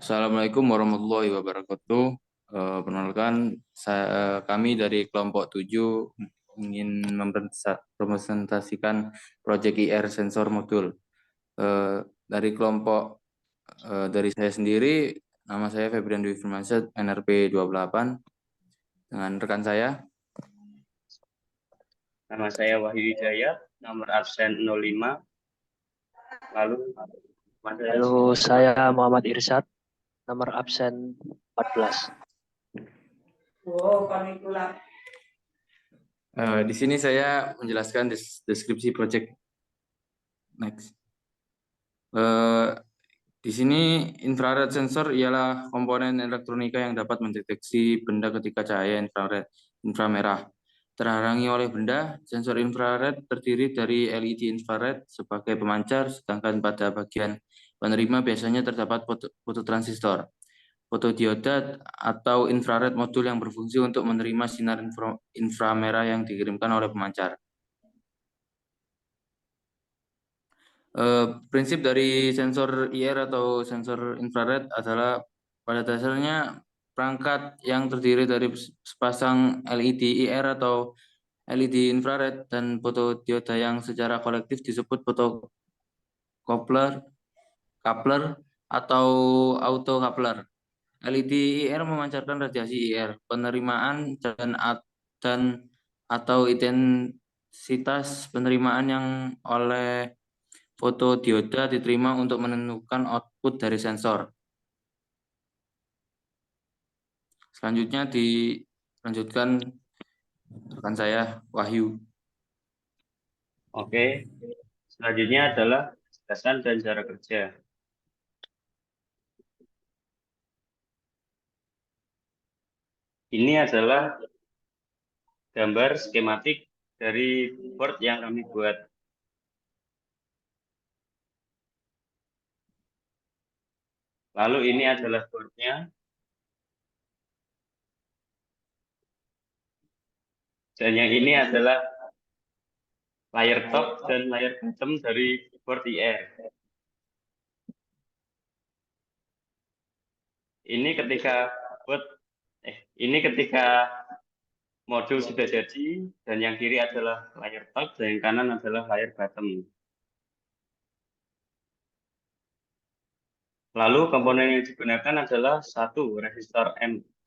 Assalamualaikum warahmatullahi wabarakatuh. Perkenalkan, kami dari kelompok 7 ingin mempresentasikan proyek IR sensor modul. Dari kelompok dari saya sendiri, nama saya Febrian Dwi Firmansyah, NRP 28, dengan rekan saya. Nama saya Wahyu Wijaya, nomor absen 05. Lalu saya Muhammad Irsyad, nomor absen 14. Di sini saya menjelaskan deskripsi proyek. Next. Di sini infrared sensor ialah komponen elektronika yang dapat mendeteksi benda ketika cahaya inframerah terhalangi oleh benda. Sensor infrared terdiri dari LED infrared sebagai pemancar, sedangkan pada bagian penerima biasanya terdapat fototransistor, fotodioda atau infrared modul yang berfungsi untuk menerima sinar inframerah yang dikirimkan oleh pemancar. Prinsip dari sensor IR atau sensor infrared adalah pada dasarnya perangkat yang terdiri dari sepasang LED IR atau LED infrared dan fotodioda yang secara kolektif disebut coupler atau autocoupler. LED IR memancarkan radiasi IR, penerimaan dan atau intensitas penerimaan yang oleh fotodioda diterima untuk menentukan output dari sensor. Selanjutnya dilanjutkan rekan saya, Wahyu. Oke, selanjutnya adalah penjelasan dan cara kerja. Ini adalah gambar skematik dari board yang kami buat. Lalu ini adalah boardnya. Dan yang ini adalah layar top dan layar bottom dari board IR. Ini ketika modul sudah jadi, dan yang kiri adalah layar top dan yang kanan adalah layar bottom. Lalu komponen yang digunakan adalah satu resistor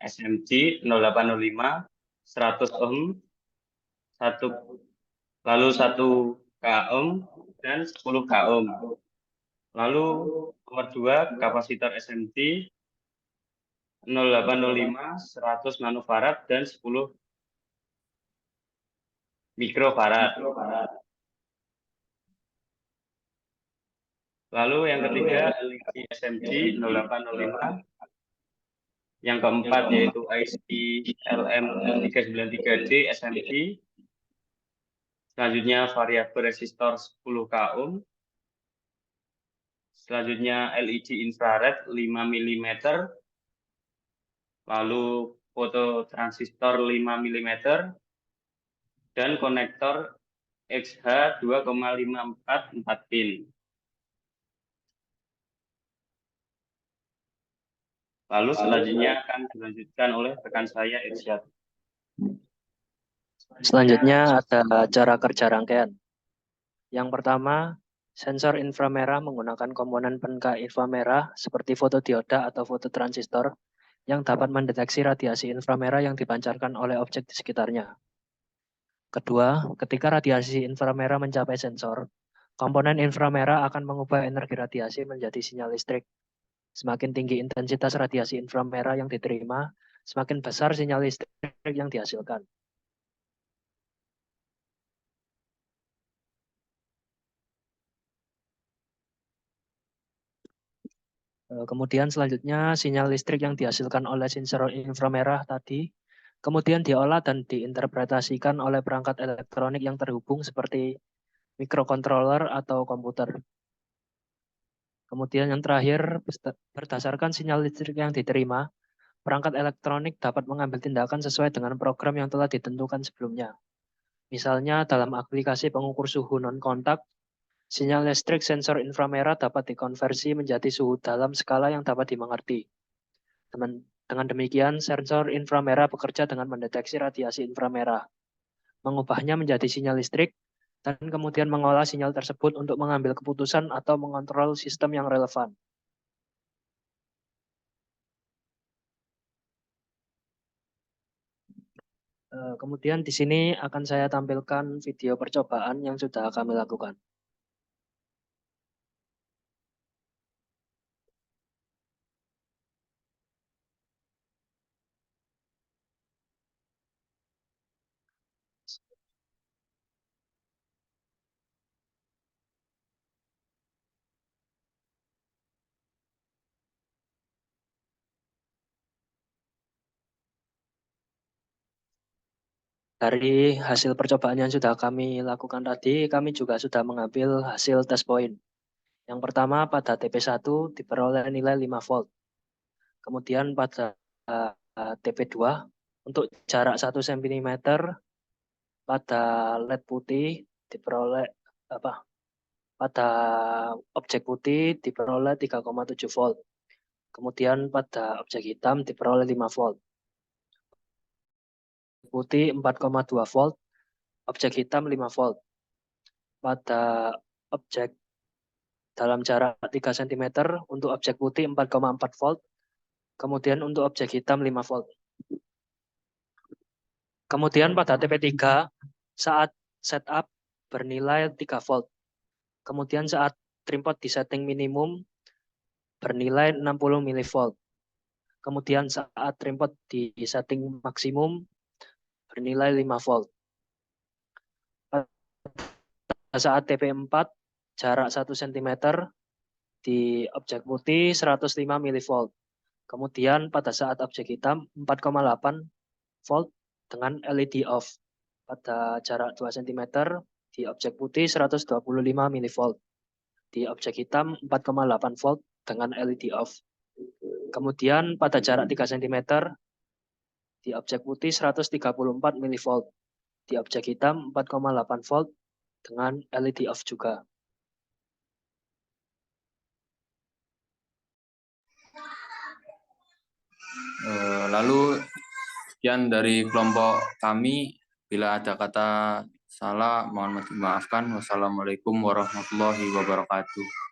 SMC 0805 100 ohm, lalu 1 k ohm dan 10 k ohm. Lalu nomor 2 kapasitor SMC 0805 100 nanofarad dan 10 mikrofarad. Lalu yang ketiga LED SMC 0805. Yang keempat yaitu IC LM393D SMC. Selanjutnya variabel resistor 10 k ohm. Selanjutnya LED infrared 5 mm. Lalu fototransistor 5 mm. Dan konektor XH 2,544 pin. Lalu selanjutnya akan dilanjutkan oleh rekan saya Irsyad. Selanjutnya ada cara kerja rangkaian. Yang pertama, sensor inframerah menggunakan komponen penekan inframerah seperti fotodioda atau fototransistor yang dapat mendeteksi radiasi inframerah yang dipancarkan oleh objek di sekitarnya. Kedua, ketika radiasi inframerah mencapai sensor, komponen inframerah akan mengubah energi radiasi menjadi sinyal listrik. Semakin tinggi intensitas radiasi inframerah yang diterima, semakin besar sinyal listrik yang dihasilkan. Kemudian selanjutnya sinyal listrik yang dihasilkan oleh sensor inframerah tadi kemudian diolah dan diinterpretasikan oleh perangkat elektronik yang terhubung seperti mikrokontroler atau komputer. Kemudian yang terakhir, berdasarkan sinyal listrik yang diterima, perangkat elektronik dapat mengambil tindakan sesuai dengan program yang telah ditentukan sebelumnya. Misalnya dalam aplikasi pengukur suhu non-kontak, Sinyal listrik sensor inframerah dapat dikonversi menjadi suhu dalam skala yang dapat dimengerti. Dengan demikian, sensor inframerah bekerja dengan mendeteksi radiasi inframerah, mengubahnya menjadi sinyal listrik, dan kemudian mengolah sinyal tersebut untuk mengambil keputusan atau mengontrol sistem yang relevan. Kemudian di sini akan saya tampilkan video percobaan yang sudah kami lakukan. Dari hasil percobaan yang sudah kami lakukan tadi, kami juga sudah mengambil hasil test point. Yang pertama pada TP1 diperoleh nilai 5 volt. Kemudian pada TP2 untuk jarak 1 cm pada LED putih diperoleh pada objek putih diperoleh 3,7 volt. Kemudian pada objek hitam diperoleh 5 volt. Putih 4,2 volt, objek hitam 5 volt. Pada objek dalam jarak 3 cm untuk objek putih 4,4 volt, kemudian untuk objek hitam 5 volt. Kemudian pada TP3 saat setup bernilai 3 volt. Kemudian saat trimpot di setting minimum bernilai 60 mV. Kemudian saat trimpot di setting maksimum bernilai 5 volt. Saat TP4 jarak 1 cm di objek putih 105 mV. Kemudian pada saat objek hitam 4,8 volt dengan LED off. Pada jarak 2 cm di objek putih 125 mV. Di objek hitam 4,8 volt dengan LED off. Kemudian pada jarak 3 cm di objek putih 134 mV. Di objek hitam 4,8 volt dengan LED off juga. Lalu sekian dari kelompok kami. Bila ada kata salah, mohon dimaafkan. Wassalamualaikum warahmatullahi wabarakatuh.